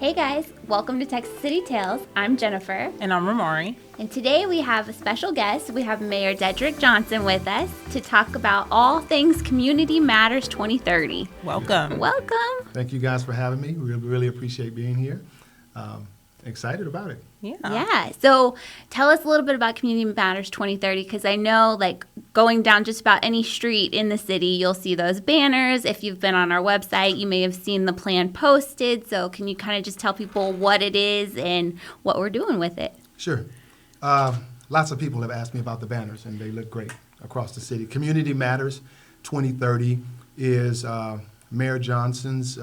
Hey guys, welcome to Texas City Tales. I'm Jennifer. And I'm Ramari. And today we have a special guest. We have Mayor Dedrick Johnson with us to talk about all things Community Matters 2030. Welcome. Welcome. Thank you guys for having me. We really appreciate being here. Excited about it. Yeah. So tell us a little bit about Community Matters 2030, because I know, like, going down just about any street in the city, you'll see those banners. If you've been on our website, you may have seen the plan posted. So can you kind of just tell people what it is and what we're doing with it? Sure. Lots of people have asked me about the banners, and they look great across the city. Community Matters 2030 is Mayor Johnson's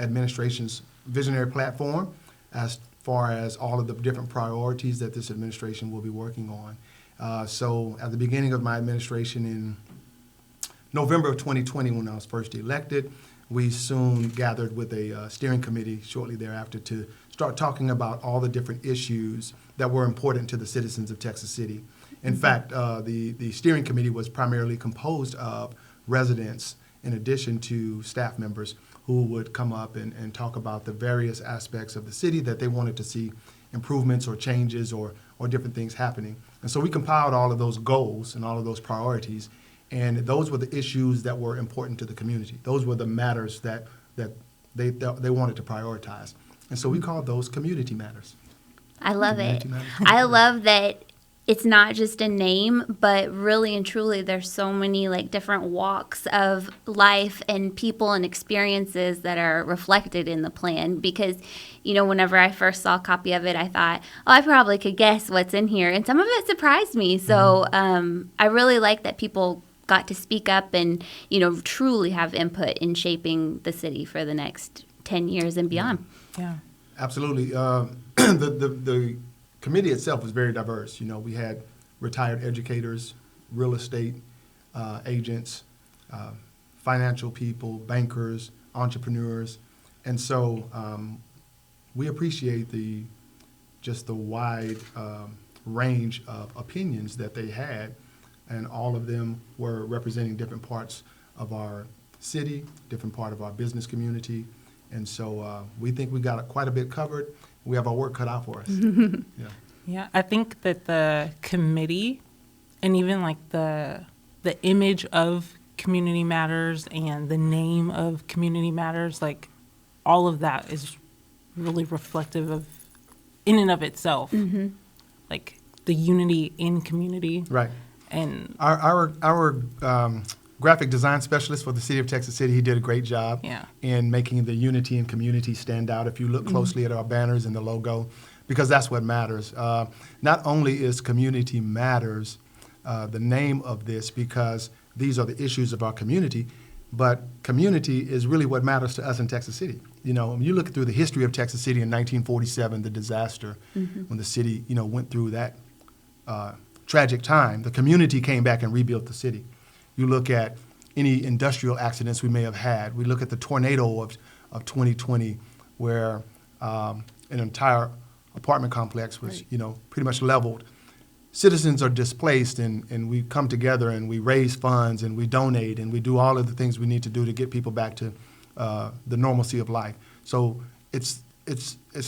administration's visionary platform as far as all of the different priorities that this administration will be working on. So at the beginning of my administration in November of 2020, when I was first elected, we soon gathered with a steering committee shortly thereafter to start talking about all the different issues that were important to the citizens of Texas City. In fact, the steering committee was primarily composed of residents in addition to staff members who would come up and talk about the various aspects of the city that they wanted to see improvements or changes or different things happening. And so we compiled all of those goals and all of those priorities, and those were the issues that were important to the community. Those were the matters that they wanted to prioritize. And so we called those community matters. I love it. I love that it's not just a name, but really and truly there's so many like different walks of life and people and experiences that are reflected in the plan. Because, you know, whenever I first saw a copy of it, I thought, oh, I probably could guess what's in here. And some of it surprised me. So I really like that people got to speak up and, you know, truly have input in shaping the city for the next 10 years and beyond. Yeah. Absolutely. The committee itself was very diverse. You know, we had retired educators, real estate agents, financial people, bankers, entrepreneurs, and so we appreciate the wide range of opinions that they had, and all of them were representing different parts of our city, different part of our business community, and so we think we got quite a bit covered. We have our work cut out for us. Yeah, I think that the committee and even like the image of Community Matters and the name of Community Matters, like all of that is really reflective of, in and of itself, like the unity in community. Right. And our graphic design specialist for the city of Texas City, he did a great job in making the unity and community stand out. If you look closely at our banners and the logo, because that's what matters. Not only is Community Matters the name of this because these are the issues of our community, but community is really what matters to us in Texas City. You know, when you look through the history of Texas City in 1947, the disaster, when the city, you know, went through that tragic time, the community came back and rebuilt the city. You look at any industrial accidents we may have had. We look at the tornado of 2020, where an entire apartment complex was, you know, pretty much leveled. Citizens are displaced, and we come together and we raise funds and we donate and we do all of the things we need to do to get people back to the normalcy of life. So it's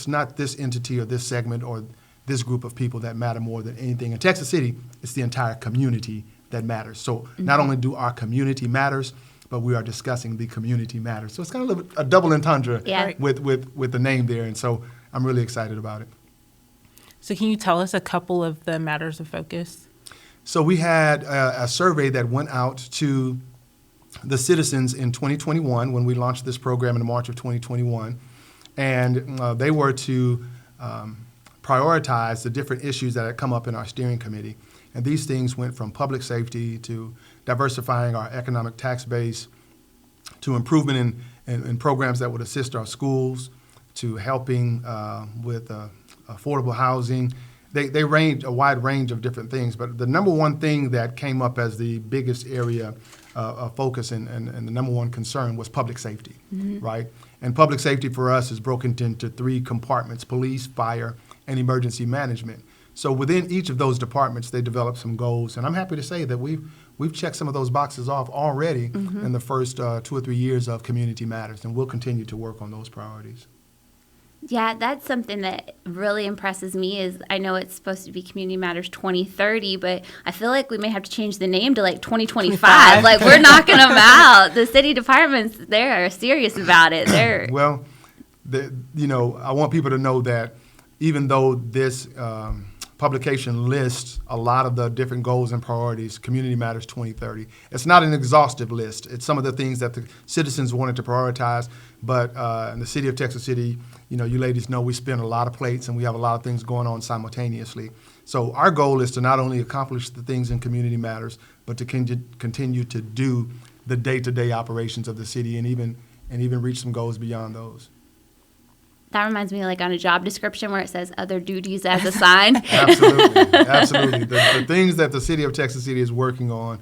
not this entity or this segment or this group of people that matter more than anything. In Texas City, it's the entire community that matters. So not only do our community matters, but we are discussing the community matters. So it's kind of a double entendre with the name there, and so I'm really excited about it. so can you tell us a couple of the matters of focus? So we had a survey that went out to the citizens in 2021 when we launched this program in March of 2021, and they were to prioritize the different issues that had come up in our steering committee. And these things went from public safety to diversifying our economic tax base to improvement in programs that would assist our schools to helping with affordable housing. They range a wide range of different things, but the number one thing that came up as the biggest area of focus and the number one concern was public safety, right? And public safety for us is broken into three compartments: police, fire, and emergency management. So within each of those departments, they developed some goals, and I'm happy to say that we've checked some of those boxes off already in the first 2 or 3 years of Community Matters, and we'll continue to work on those priorities. Yeah, that's something that really impresses me is I know it's supposed to be Community Matters 2030, but I feel like we may have to change the name to like 2025. Like we're knocking them out. The city departments, they're serious about it. Well, I want people to know that even though this publication lists a lot of the different goals and priorities, Community Matters 2030, it's not an exhaustive list. It's some of the things that the citizens wanted to prioritize. But in the city of Texas City, you ladies know we spin a lot of plates and we have a lot of things going on simultaneously. So our goal is to not only accomplish the things in Community Matters, but to continue to do the day-to-day operations of the city and even reach some goals beyond those. That reminds me like on a job description where it says other duties as assigned. Absolutely. The things that the city of Texas City is working on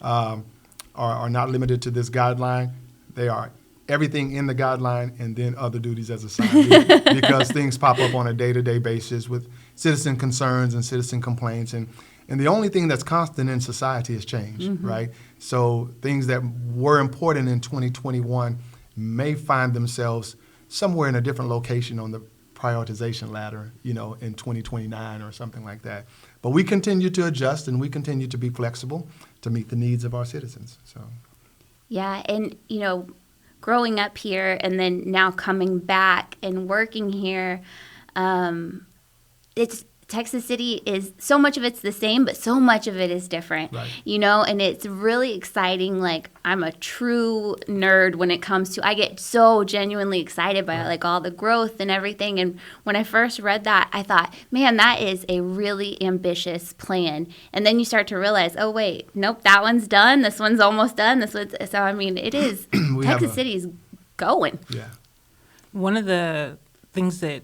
are not limited to this guideline. They are everything in the guideline and then other duties as assigned because things pop up on a day-to-day basis with citizen concerns and citizen complaints. And the only thing that's constant in society is change, right? So things that were important in 2021 may find themselves somewhere in a different location on the prioritization ladder, in 2029 or something like that. But we continue to adjust and we continue to be flexible to meet the needs of our citizens. So, yeah, and growing up here and then now coming back and working here, it's Texas City is so much of it's the same, but so much of it is different, right. And it's really exciting. Like I'm a true nerd when it comes to, I get so genuinely excited by like all the growth and everything. And when I first read that, I thought, man, that is a really ambitious plan. And then you start to realize, oh wait, nope, that one's done. This one's almost done. So I mean, it is, Texas City's going. Yeah. One of the things that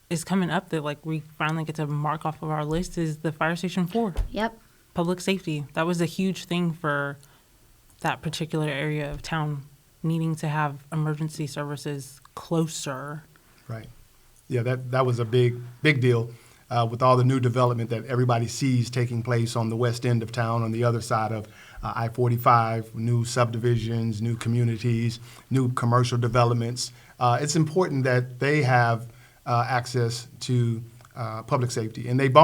is coming up that like we finally get to mark off of our list is the Fire Station 4. Yep. Public safety. That was a huge thing for that particular area of town, needing to have emergency services closer. Right. Yeah, that was a big deal with all the new development that everybody sees taking place on the west end of town, on the other side of I-45, new subdivisions, new communities, new commercial developments. It's important that they have access to public safety. And they've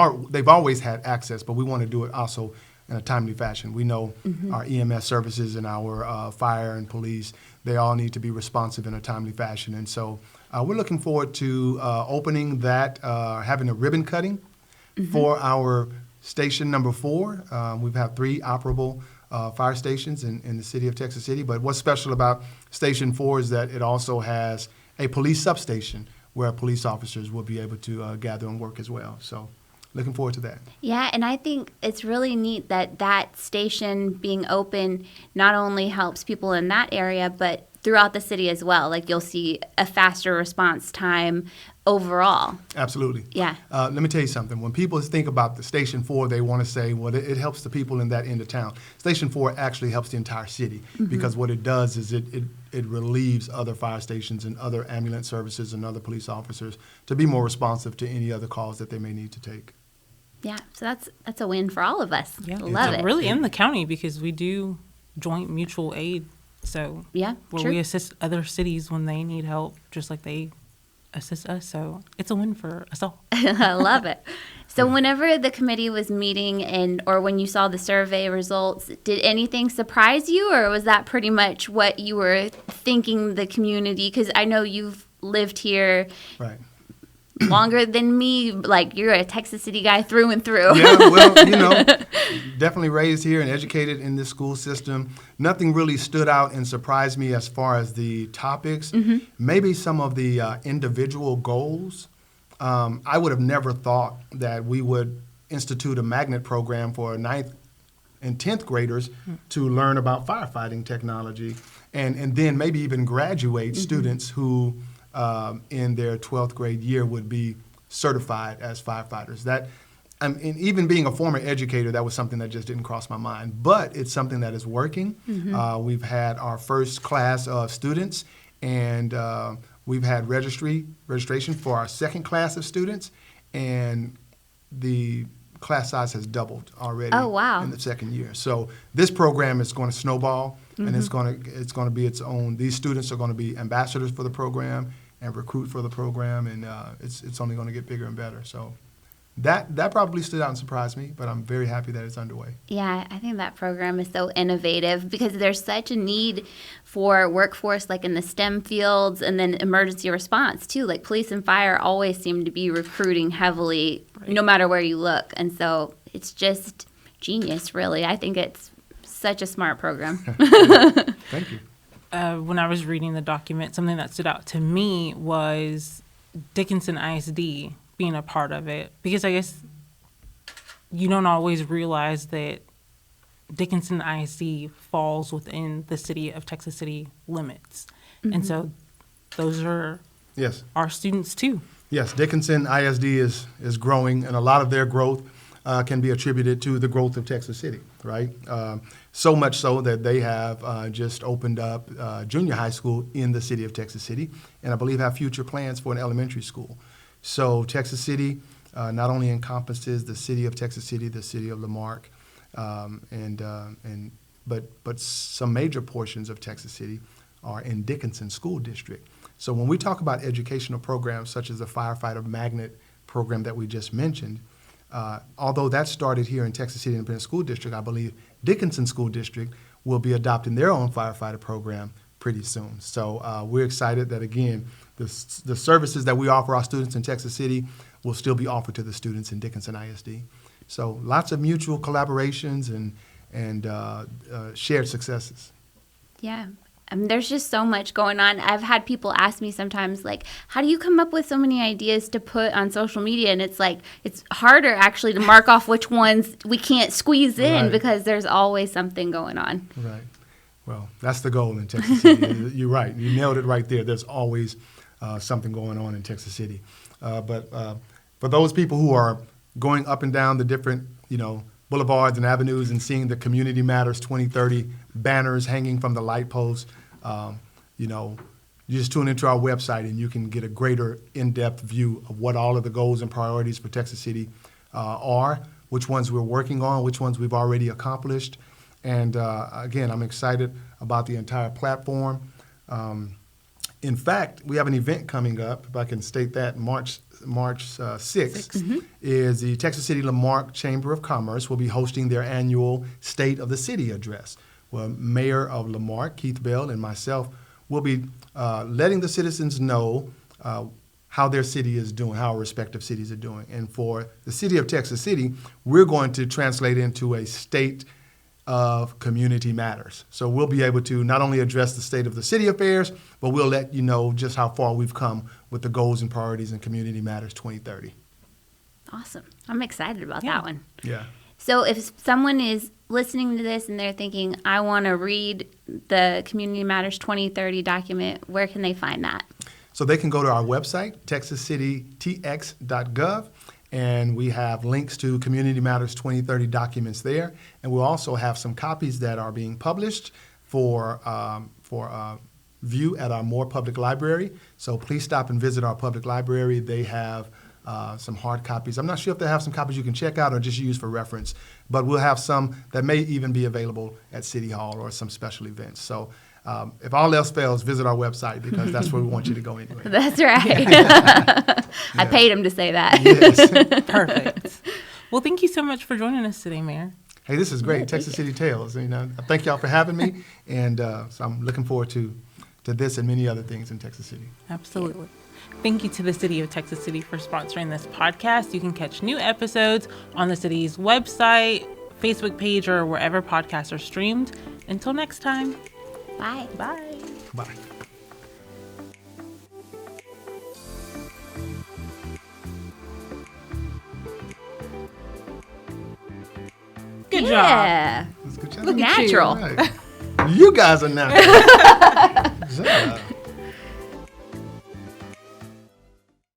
always had access, but we want to do it also in a timely fashion. We know our EMS services and our fire and police, they all need to be responsive in a timely fashion. And so we're looking forward to opening that, having a ribbon cutting for our station number 4. We've had 3 operable fire stations in the city of Texas City. But what's special about Station 4 is that it also has a police substation where police officers will be able to gather and work as well. So looking forward to that. Yeah, and I think it's really neat that station being open not only helps people in that area, but throughout the city as well. Like you'll see a faster response time overall. Absolutely. Yeah. Let me tell you something. When people think about the Station 4, they want to say, well, it helps the people in that end of town. Station 4 actually helps the entire city because what it does is it relieves other fire stations and other ambulance services and other police officers to be more responsive to any other calls that they may need to take. Yeah, so that's a win for all of us. Yeah, Love it. Really in the county because we do joint mutual aid. So yeah, where we assist other cities when they need help, just like they assist us. So it's a win for us all. I love it. So whenever the committee was meeting or when you saw the survey results, did anything surprise you, or was that pretty much what you were thinking the community? Because I know you've lived here right. longer than me. Like you're a Texas City guy through and through. Yeah, well, definitely raised here and educated in this school system. Nothing really stood out and surprised me as far as the topics. Maybe some of the individual goals. I would have never thought that we would institute a magnet program for 9th and 10th graders to learn about firefighting technology and then maybe even graduate students who in their 12th grade year would be certified as firefighters. And even being a former educator, that was something that just didn't cross my mind. But it's something that is working. We've had our first class of students, and we've had registration for our second class of students, and the class size has doubled already in the second year. So this program is going to snowball, and it's going to be its own. These students are going to be ambassadors for the program, and recruit for the program, and it's only going to get bigger and better. So that probably stood out and surprised me, but I'm very happy that it's underway. Yeah, I think that program is so innovative because there's such a need for workforce like in the STEM fields and then emergency response too. Like police and fire always seem to be recruiting heavily no matter where you look. And so it's just genius, really. I think it's such a smart program. Thank you. When I was reading the document, something that stood out to me was Dickinson ISD being a part of it, because I guess you don't always realize that Dickinson ISD falls within the city of Texas City limits. Mm-hmm. And so those are our students too. Yes, Dickinson ISD is growing, and a lot of their growth can be attributed to the growth of Texas City, right? So much so that they have just opened up junior high school in the city of Texas City, and I believe have future plans for an elementary school. So Texas City not only encompasses the city of Texas City, the city of Lamarck, but some major portions of Texas City are in Dickinson School District. So when we talk about educational programs such as the Firefighter Magnet program that we just mentioned, although that started here in Texas City Independent School District, I believe Dickinson School District will be adopting their own firefighter program pretty soon. So we're excited that, again, the services that we offer our students in Texas City will still be offered to the students in Dickinson ISD. So lots of mutual collaborations and shared successes. Yeah. There's just so much going on. I've had people ask me sometimes, like, how do you come up with so many ideas to put on social media? And it's like, it's harder actually to mark off which ones we can't squeeze in because there's always something going on. Right. Well, that's the goal in Texas City. You're right. You nailed it right there. There's always something going on in Texas City. But for those people who are going up and down the different, boulevards and avenues and seeing the Community Matters 2030 banners hanging from the light posts, you just tune into our website and you can get a greater in-depth view of what all of the goals and priorities for Texas City are, which ones we're working on, which ones we've already accomplished. And again, I'm excited about the entire platform. In fact, we have an event coming up, if I can state that, March 6th, is the Texas City Lamarck Chamber of Commerce will be hosting their annual State of the City address. Well, Mayor of Lamarck, Keith Bell, and myself will be letting the citizens know how their city is doing, how our respective cities are doing. And for the city of Texas City, we're going to translate into a state of community matters. So we'll be able to not only address the state of the city affairs, but we'll let you know just how far we've come with the goals and priorities in Community Matters 2030. Awesome. I'm excited about that one. Yeah. So if someone is listening to this and they're thinking, I want to read the Community Matters 2030 document, where can they find that? So they can go to our website, texascitytx.gov, and we have links to Community Matters 2030 documents there. And we'll also have some copies that are being published for view at our Moore Public Library. So please stop and visit our public library. They have some hard copies. I'm not sure if they have some copies you can check out or just use for reference, but we'll have some that may even be available at City Hall or some special events. So if all else fails, visit our website because that's where we want you to go anyway. That's right. I paid him to say that. Yes. Perfect. Well, thank you so much for joining us today, Mayor. Hey, this is great. Texas City Tales. Thank y'all for having me, and so I'm looking forward to this and many other things in Texas City. Absolutely. Thank you to the City of Texas City for sponsoring this podcast. You can catch new episodes on the city's website, Facebook page, or wherever podcasts are streamed. Until next time. Bye. Bye. Bye. Good job. That's good job. Look natural. Right. You guys are natural. Good job.